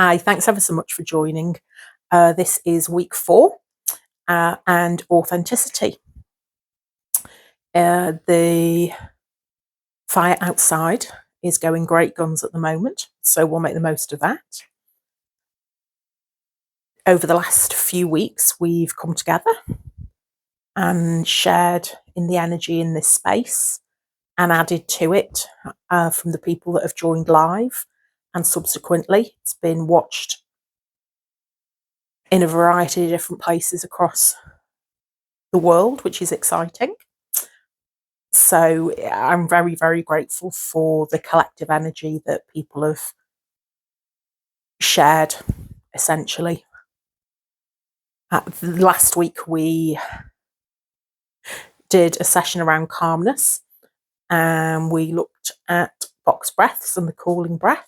Hi, thanks ever so much for joining. This is week 4 and authenticity. The fire outside is going great guns at the moment, so we'll make the most of that. Over the last few weeks, we've come together and shared in the energy in this space and added to it from the people that have joined live, and subsequently it's been watched in a variety of different places across the world, which is exciting. So I'm very, very grateful for the collective energy that people have shared, essentially. Last week we did a session around calmness, and we looked at box breaths and the cooling breath.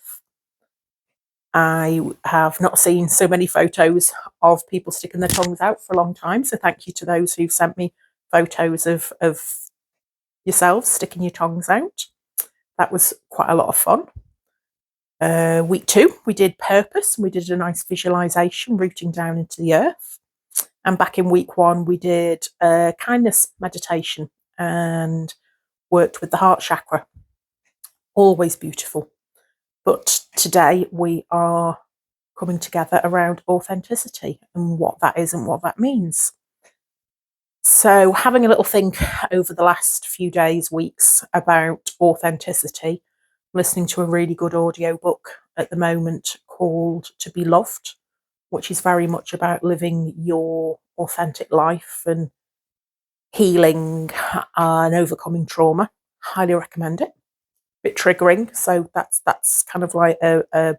I have not seen so many photos of people sticking their tongues out for a long time, so thank you to those who've sent me photos of yourselves sticking your tongues out. That was quite a lot of fun. Week 2, we did purpose. We did a nice visualisation, rooting down into the earth. And back in week 1, we did a kindness meditation and worked with the heart chakra. Always beautiful. But today we are coming together around authenticity and what that is and what that means. So having a little think over the last few days, weeks about authenticity, listening to a really good audiobook at the moment called To Be Loved, which is very much about living your authentic life and healing and overcoming trauma. Highly recommend it. Bit triggering, so that's kind of like a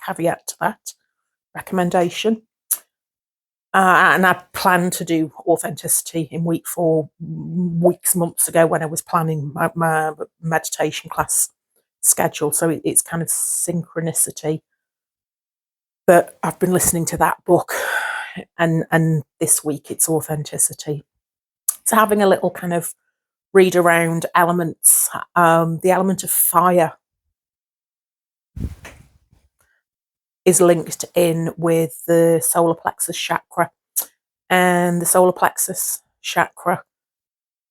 caveat to that recommendation. And I planned to do authenticity in week 4 months ago when I was planning my meditation class schedule. So it's kind of synchronicity. But I've been listening to that book, and this week it's authenticity. So having a little kind of read around elements, the element of fire is linked in with the solar plexus chakra. And the solar plexus chakra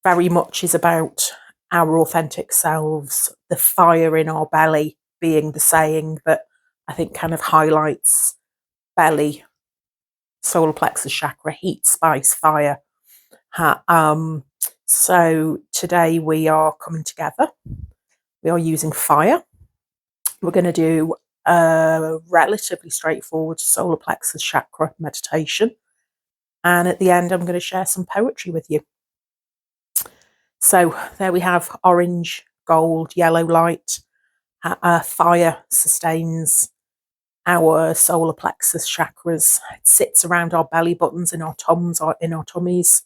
very much is about our authentic selves, the fire in our belly being the saying that I think kind of highlights belly, solar plexus chakra, heat, spice, fire. So today we are coming together. We are using fire. We're going to do a relatively straightforward solar plexus chakra meditation. And at the end, I'm going to share some poetry with you. So there we have orange, gold, yellow light. Fire sustains our solar plexus chakras. It sits around our belly buttons, in our tums, or in our tummies.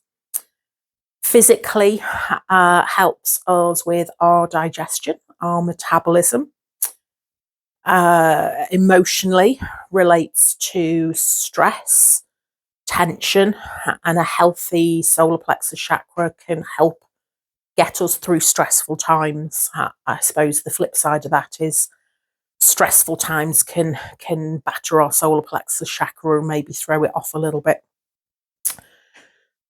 Physically, helps us with our digestion, our metabolism. Emotionally, relates to stress, tension, and a healthy solar plexus chakra can help get us through stressful times. I suppose the flip side of that is stressful times can batter our solar plexus chakra and maybe throw it off a little bit.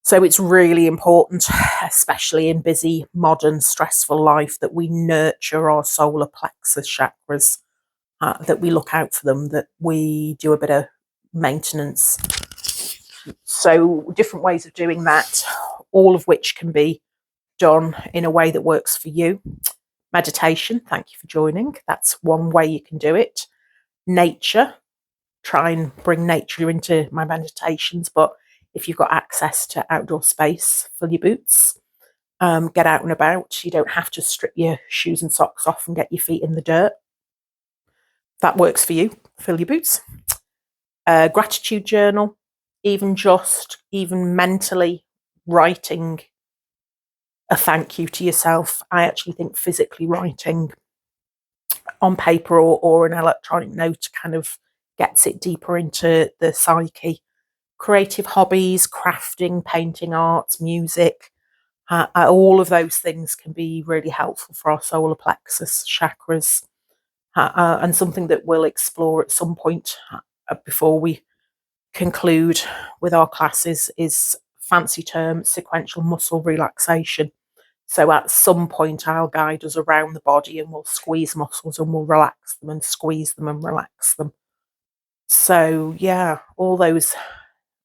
So it's really important, especially in busy, modern, stressful life, that we nurture our solar plexus chakras, that we look out for them, that we do a bit of maintenance. So different ways of doing that, all of which can be done in a way that works for you. Meditation, thank you for joining. That's one way you can do it. Nature, try and bring nature into my meditations, but if you've got access to outdoor space, fill your boots, get out and about. You don't have to strip your shoes and socks off and get your feet in the dirt. If that works for you, fill your boots. Gratitude journal, even mentally writing a thank you to yourself. I actually think physically writing on paper or an electronic note kind of gets it deeper into the psyche. Creative hobbies, crafting, painting, arts, music, all of those things can be really helpful for our solar plexus chakras. and something that we'll explore at some point before we conclude with our classes is fancy term sequential muscle relaxation. So at some point I'll guide us around the body and we'll squeeze muscles and we'll relax them and squeeze them and relax them. So yeah, all those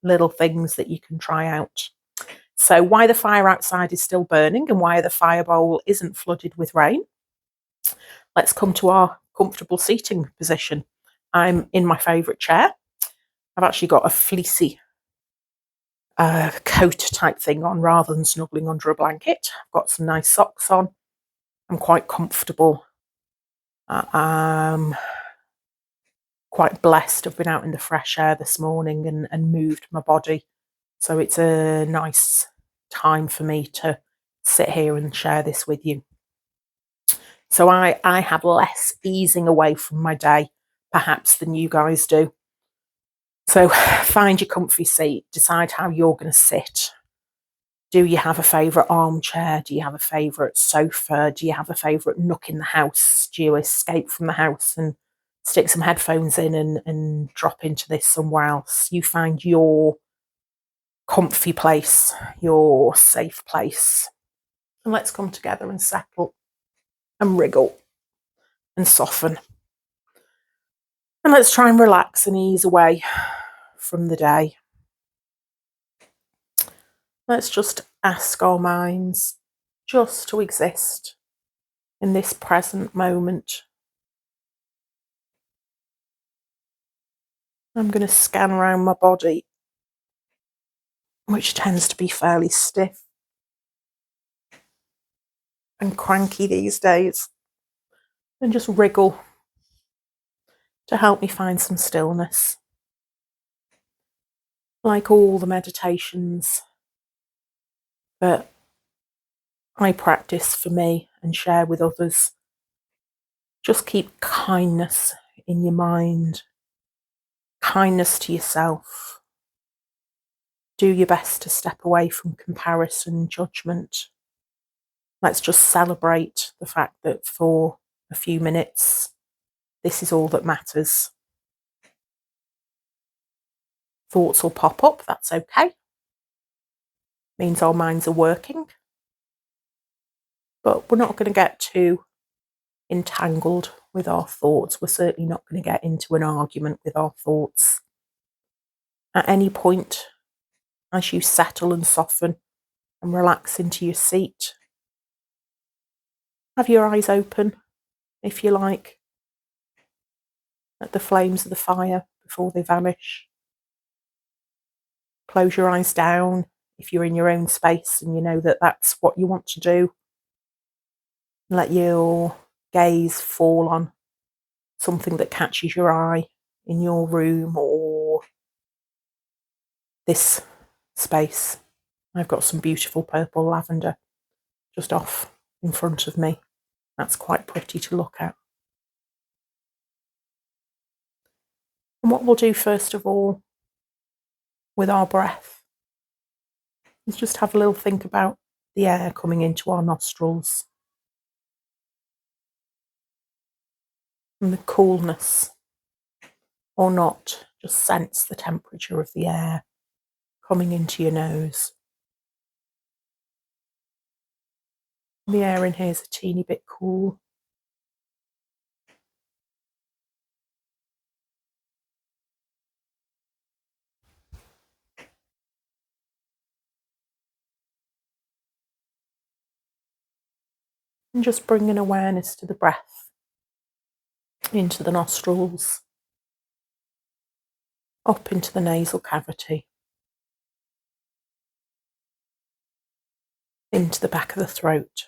little things that you can try out. So why the fire outside is still burning and why the fire bowl isn't flooded with rain. Let's come to our comfortable seating position. I'm in my favourite chair. I've actually got a fleecy coat type thing on rather than snuggling under a blanket. I've got some nice socks on. I'm quite comfortable. I'm quite blessed. I've been out in the fresh air this morning and moved my body. So it's a nice time for me to sit here and share this with you. So I have less easing away from my day, perhaps, than you guys do. So find your comfy seat, decide how you're going to sit. Do you have a favourite armchair? Do you have a favourite sofa? Do you have a favourite nook in the house? Do you escape from the house and stick some headphones in and drop into this somewhere else? You find your comfy place, your safe place. And let's come together and settle and wriggle and soften. And let's try and relax and ease away from the day. Let's just ask our minds just to exist in this present moment. I'm going to scan around my body, which tends to be fairly stiff and cranky these days, and just wriggle to help me find some stillness. Like all the meditations that I practice for me and share with others, just keep kindness in your mind, kindness to yourself. Do your best to step away from comparison and judgment. Let's just celebrate the fact that for a few minutes, this is all that matters. Thoughts will pop up, that's okay. Means our minds are working. But we're not going to get too entangled with our thoughts. We're certainly not going to get into an argument with our thoughts. At any point, as you settle and soften and relax into your seat, have your eyes open, if you like, at the flames of the fire before they vanish. Close your eyes down if you're in your own space and you know that that's what you want to do. Let your gaze fall on something that catches your eye in your room or this space. I've got some beautiful purple lavender just off in front of me. That's quite pretty to look at. And what we'll do first of all with our breath is just have a little think about the air coming into our nostrils and the coolness or not. Just sense the temperature of the air coming into your nose. The air in here is a teeny bit cool. And just bring an awareness to the breath into the nostrils, up into the nasal cavity, into the back of the throat.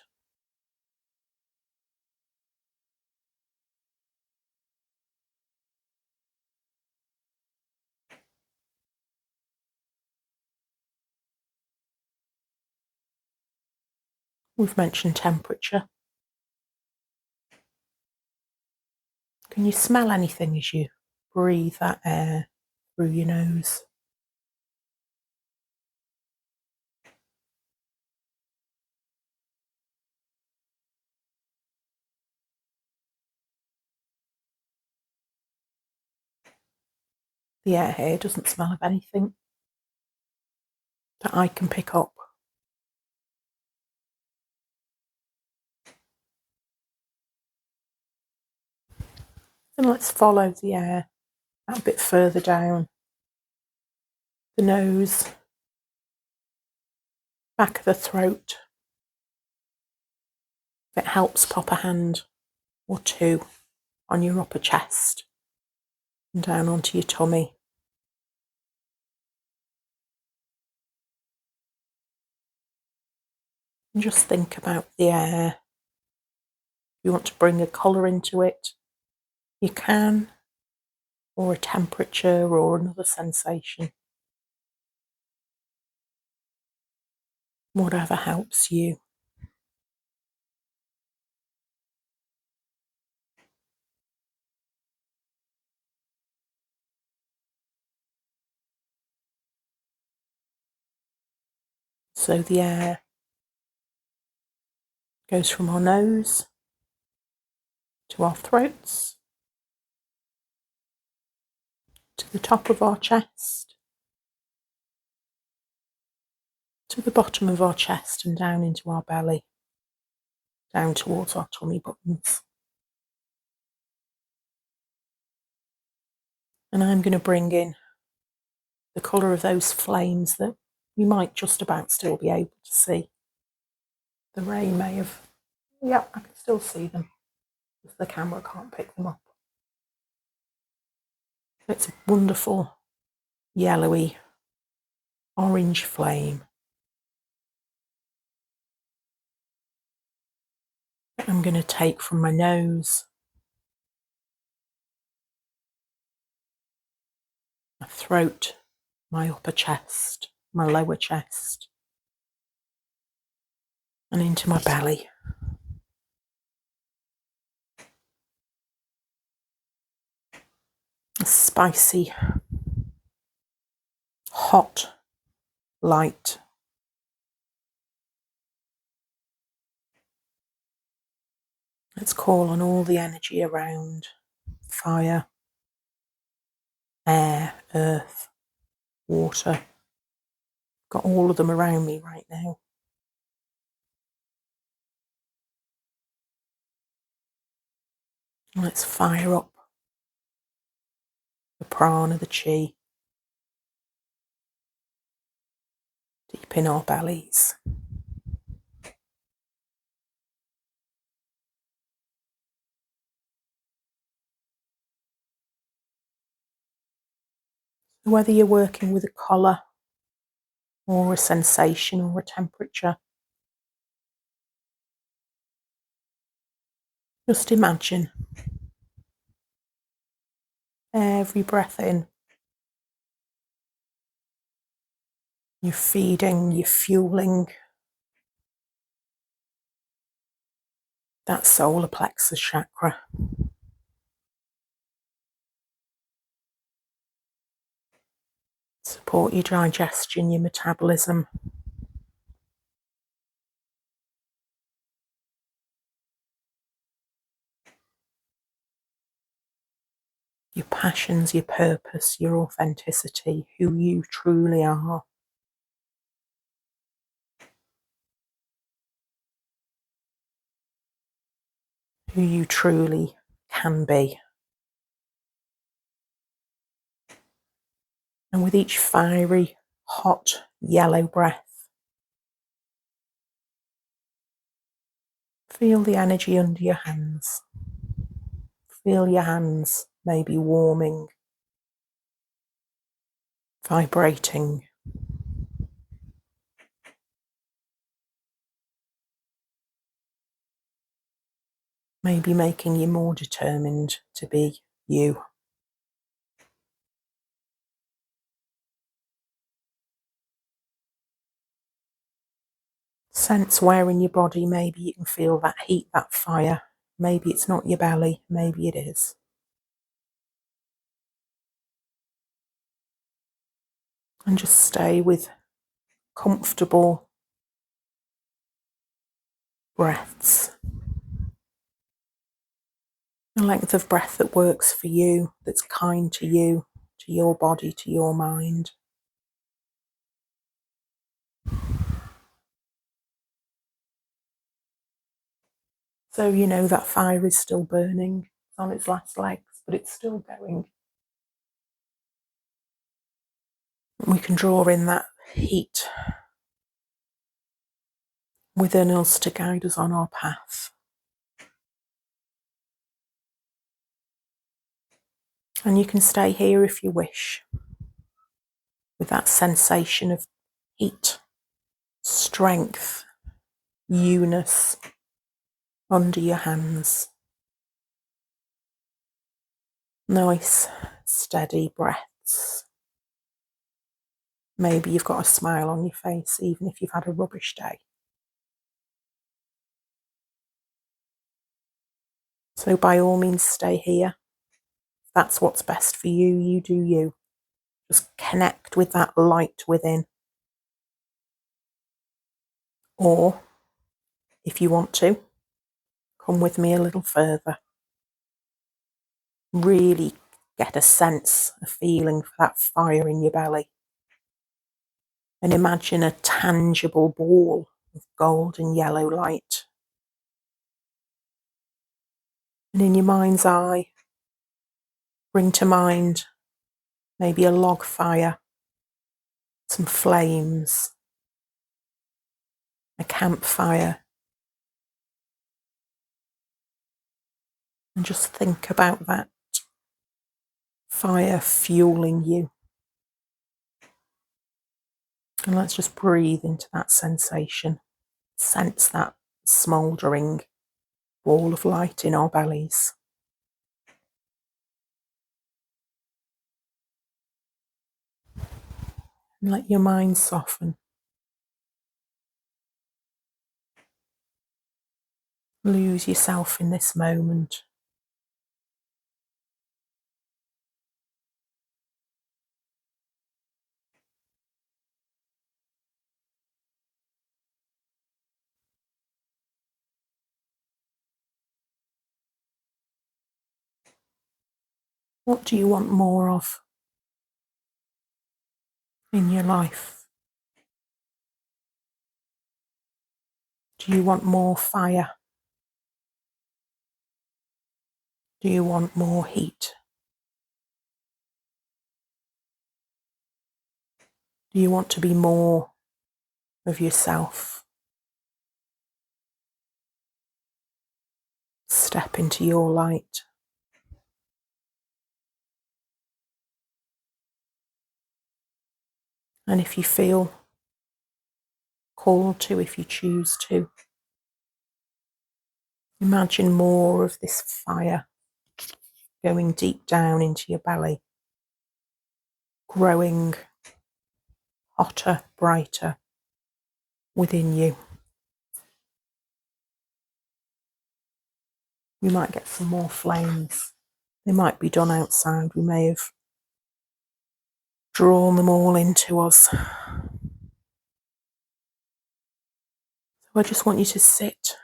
We've mentioned temperature. Can you smell anything as you breathe that air through your nose? The air here doesn't smell of anything that I can pick up. And let's follow the air a bit further down the nose, back of the throat. If it helps, pop a hand or two on your upper chest and down onto your tummy. And just think about the air. If you want to bring a colour into it, you can, or a temperature or another sensation. Whatever helps you. So the air goes from our nose to our throats, to the top of our chest, to the bottom of our chest and down into our belly, down towards our tummy buttons. And I'm going to bring in the colour of those flames that you might just about still be able to see. The rain may have, yeah, I can still see them, because the camera can't pick them up. It's a wonderful yellowy orange flame. I'm going to take from my nose, my throat, my upper chest, my lower chest, and into my belly. A spicy, hot light. Let's call on all the energy around: fire, air, earth, water. Got all of them around me right now. Let's fire up the prana, the chi, deep in our bellies. Whether you're working with a colour or a sensation or a temperature, just imagine every breath in, you're feeding, you're fueling that solar plexus chakra. Support your digestion, your metabolism. Your passions, your purpose, your authenticity, who you truly are. Who you truly can be. And with each fiery, hot, yellow breath, feel the energy under your hands. Feel your hands maybe warming, vibrating. Maybe making you more determined to be you. Sense where in your body maybe you can feel that heat, that fire. Maybe it's not your belly, maybe it is. And just stay with comfortable breaths. A length of breath that works for you, that's kind to you, to to your body, to your mind. So you know that fire is still burning. It's on its last legs, but it's still going. We can draw in that heat within us to guide us on our path. And you can stay here if you wish, with that sensation of heat, strength, newness under your hands. Nice, steady breaths. Maybe you've got a smile on your face, even if you've had a rubbish day. So by all means, stay here. If that's what's best for you, you do you. Just connect with that light within. Or, if you want to, come with me a little further. Really get a sense, a feeling for that fire in your belly. And imagine a tangible ball of golden yellow light. And in your mind's eye, bring to mind maybe a log fire, some flames, a campfire. And just think about that fire fueling you. And let's just breathe into that sensation. Sense that smouldering ball of light in our bellies. And let your mind soften. Lose yourself in this moment. What do you want more of in your life? Do you want more fire? Do you want more heat? Do you want to be more of yourself? Step into your light. And if you feel called to, if you choose to, imagine more of this fire going deep down into your belly, growing hotter, brighter within you. You might get some more flames. They might be done outside. We may have drawn them all into us. So I just want you to sit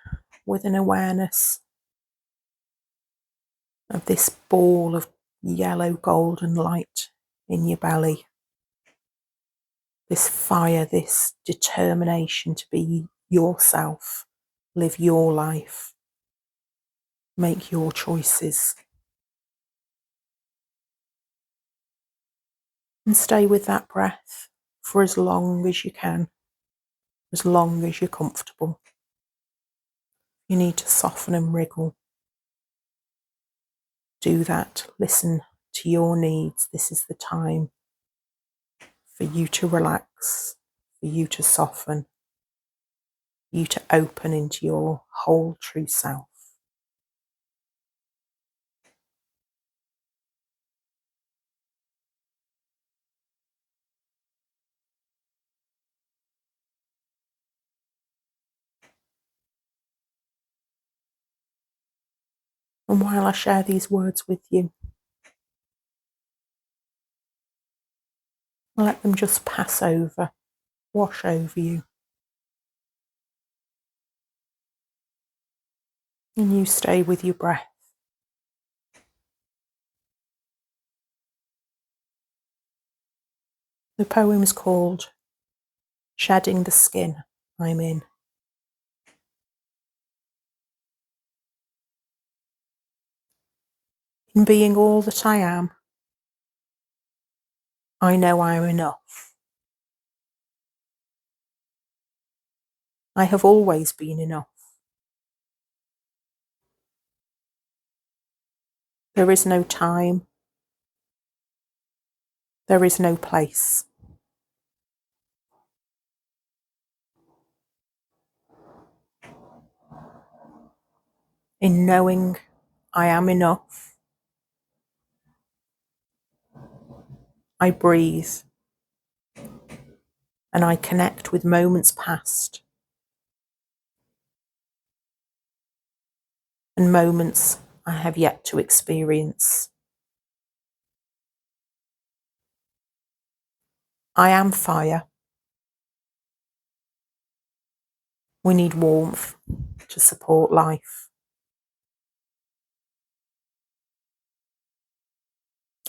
with an awareness of this ball of yellow golden light in your belly. This fire, this determination to be yourself, live your life, make your choices. And stay with that breath for as long as you can, as long as you're comfortable. You need to soften and wriggle. Do that. Listen to your needs. This is the time for you to relax, for you to soften, you to open into your whole true self. And while I share these words with you, let them just pass over, wash over you. And you stay with your breath. The poem's called Shedding the Skin I'm In. In being all that I am, I know I'm enough. I have always been enough. There is no time. There is no place. In knowing I am enough, I breathe and I connect with moments past and moments I have yet to experience. I am fire. We need warmth to support life.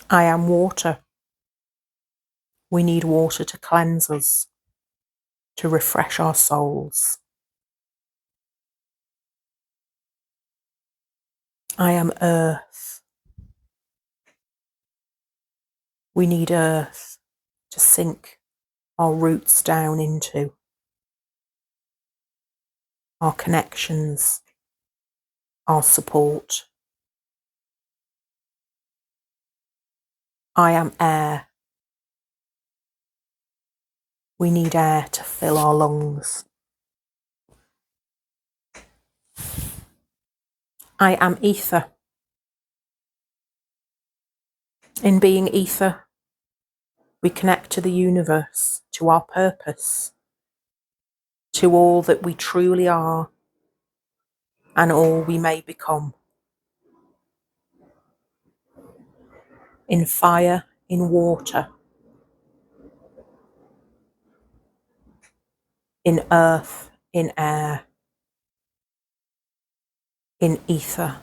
I am water. We need water to cleanse us, to refresh our souls. I am earth. We need earth to sink our roots down into, our connections, our support. I am air. We need air to fill our lungs. I am ether. In being ether, we connect to the universe, to our purpose, to all that we truly are and all we may become. In fire, in water, in earth, in air, in ether.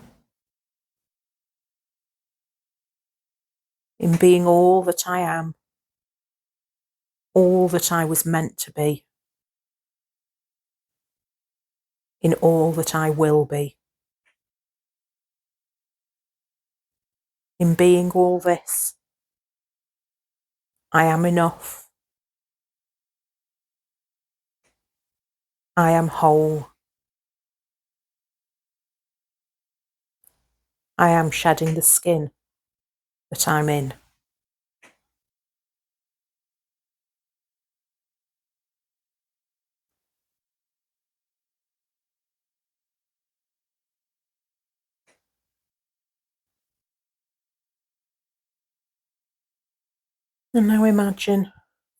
In being all that I am, all that I was meant to be, in all that I will be. In being all this, I am enough. I am whole. I am shedding the skin that I'm in. And now imagine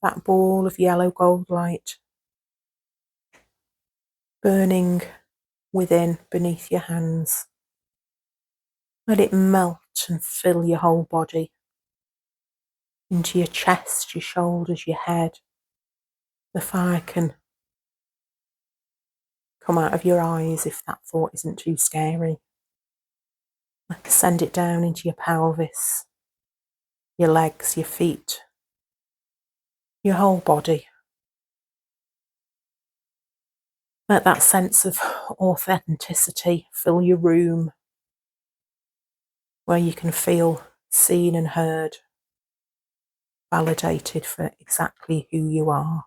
that ball of yellow gold light burning within, beneath your hands. Let it melt and fill your whole body, into your chest, your shoulders, your head. The fire can come out of your eyes if that thought isn't too scary. Send it down into your pelvis, your legs, your feet, your whole body. Let that sense of authenticity fill your room, where you can feel seen and heard, validated for exactly who you are.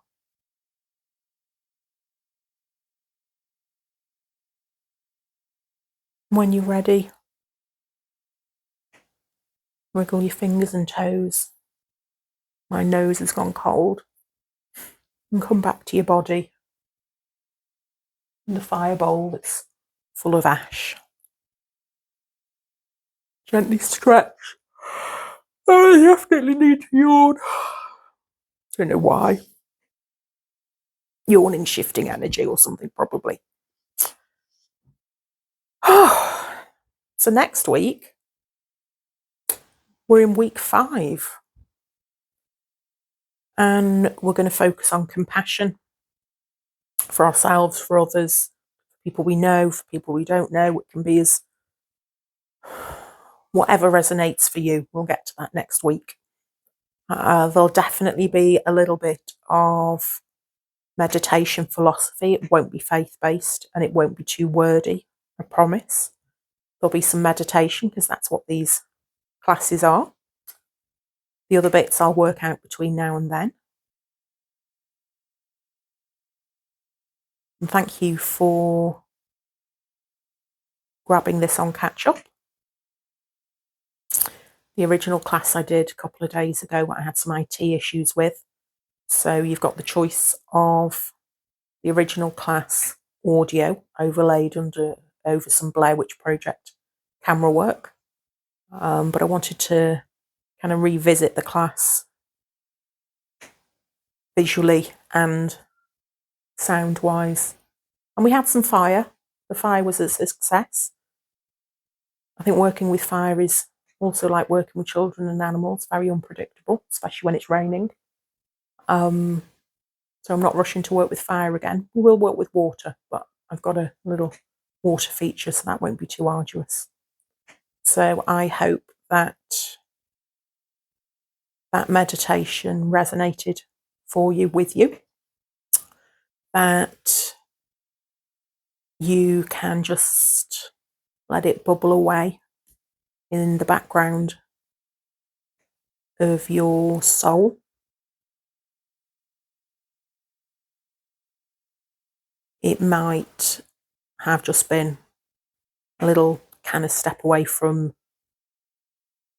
When you're ready, wiggle your fingers and toes. My nose has gone cold. And come back to your body. The fire bowl that's full of ash. Gently stretch. I definitely need to yawn. Don't know why. Yawning, shifting energy or something, probably. So next week, we're in week 5. And we're going to focus on compassion for ourselves, for others, people we know, for people we don't know. It can be as whatever resonates for you. We'll get to that next week. There'll definitely be a little bit of meditation philosophy. It won't be faith-based and it won't be too wordy, I promise. There'll be some meditation because that's what these classes are. The other bits I'll work out between now and then. And thank you for grabbing this on catch up. The original class I did a couple of days ago, I had some IT issues with. So you've got the choice of the original class audio overlaid over some Blair Witch Project camera work. But I wanted to kind of revisit the class visually and sound-wise. And we had some fire. The fire was a success. I think working with fire is also like working with children and animals, very unpredictable, especially when it's raining. So I'm not rushing to work with fire again. We will work with water, but I've got a little water feature, so that won't be too arduous. So I hope that that meditation resonated for you, with you, that you can just let it bubble away in the background of your soul. It might have just been a little kind of step away from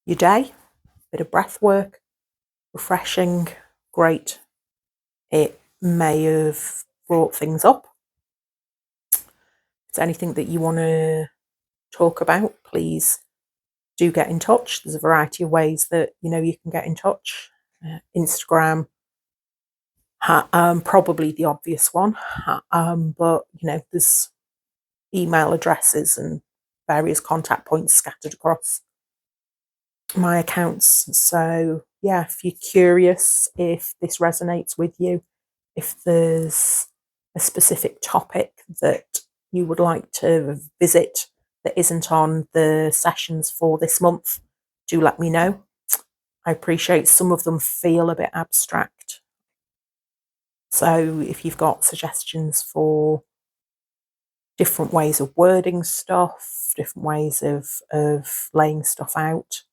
your day, bit of breath work, refreshing, great. It may have brought things up. If it's anything that you want to talk about, please do get in touch. There's a variety of ways that you can get in touch. Instagram, probably the obvious one, but there's email addresses and various contact points scattered across my accounts. So yeah, if you're curious, if this resonates with you, if there's a specific topic that you would like to visit that isn't on the sessions for this month, do let me know. I appreciate some of them feel a bit abstract. So if you've got suggestions for different ways of wording stuff, different ways of laying stuff out,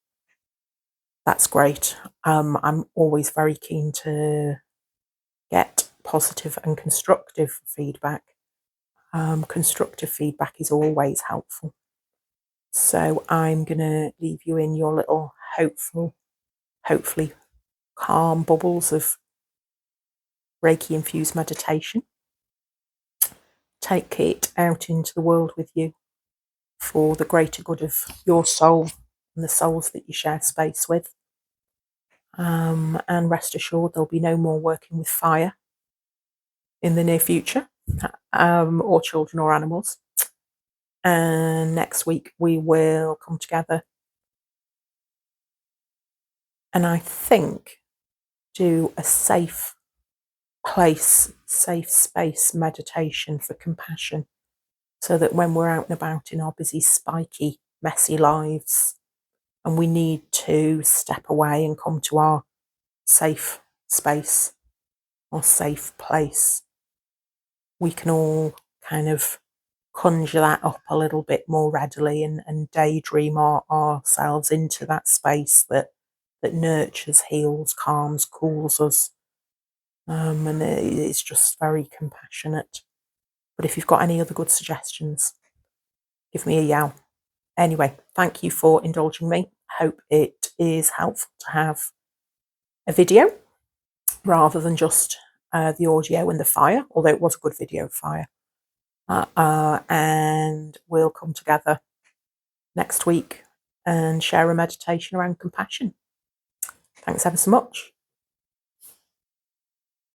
that's great. I'm always very keen to get positive and constructive feedback. Constructive feedback is always helpful. So I'm going to leave you in your little hopefully calm bubbles of Reiki-infused meditation. Take it out into the world with you for the greater good of your soul and the souls that you share space with. And rest assured, there'll be no more working with fire in the near future, or children or animals. And next week we will come together and I think do a safe place, safe space meditation for compassion, so that when we're out and about in our busy, spiky, messy lives and we need to step away and come to our safe space or safe place, we can all kind of conjure that up a little bit more readily and daydream ourselves into that space that nurtures, heals, calms, cools us. And it's just very compassionate. But if you've got any other good suggestions, give me a yell. Anyway, thank you for indulging me. Hope it is helpful to have a video rather than just the audio and the fire, although it was a good video of fire. And we'll come together next week and share a meditation around compassion. Thanks ever so much.